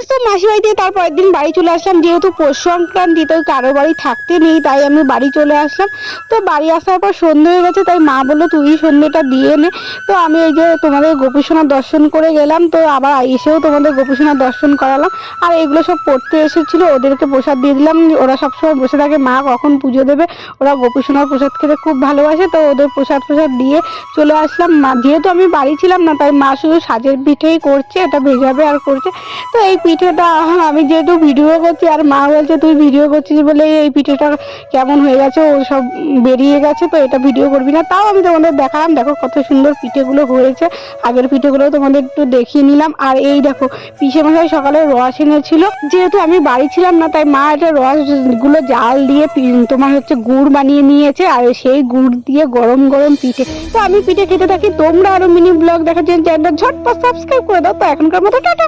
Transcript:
Friends, তো মাসি বাড়িতে তারপরের দিন বাড়ি চলে আসলাম। যেহেতু পৌষ সংক্রান্তি, তো কারো বাড়ি থাকতে নেই, তাই আমি বাড়ি চলে আসলাম। তো বাড়ি আসার পর সন্ধে হয়ে গেছে, তাই মা বললো তুই সন্ধেটা দিয়ে নে। তো আমি এই যে তোমাদের গোপীসোনার দর্শন করে গেলাম, তো আবার এসেও তোমাদের গোপীসোনার দর্শন করালাম। আর এগুলো সব পড়তে এসেছিল, ওদেরকে প্রসাদ দিয়ে দিলাম। ওরা সবসময় বসে থাকে মা কখন পুজো দেবে, ওরা গোপীসোনার প্রসাদ খেতে খুব ভালোবাসে, তো ওদের প্রসাদ দিয়ে চলে আসলাম। মা যেহেতু আমি বাড়ি ছিলাম না, তাই মা শুধু সাজের পিঠেই করছে, এটা ভেজাবে আর করছে। তো এই পিঠেটা আমি যেহেতু ভিডিও করছি, আর মা বলছে তুই ভিডিও করছিস বলে এই পিঠেটা কেমন হয়ে গেছে, ও সব বেরিয়ে গেছে, তো এটা ভিডিও করবি না। তাও আমি তোমাদের দেখালাম, দেখো কত সুন্দর পিঠেগুলো হয়েছে। আগের পিঠেগুলো তোমাদের একটু দেখিয়ে নিলাম। আর এই দেখো পিসে মশাই সকালে রস এনেছিল, যেহেতু আমি বাড়ি ছিলাম না, তাই মা এটা রস গুলো জাল দিয়ে তোমার হচ্ছে গুড় বানিয়ে নিয়েছে, আর সেই গুড় দিয়ে গরম গরম পিঠে। তো আমি পিঠে খেতে থাকি, তোমরা আরো মিনি ব্লগ দেখার জন্য চ্যানেলটা ঝটপট সাবস্ক্রাইব করে দাও। তো এখনকার মতো টাটা।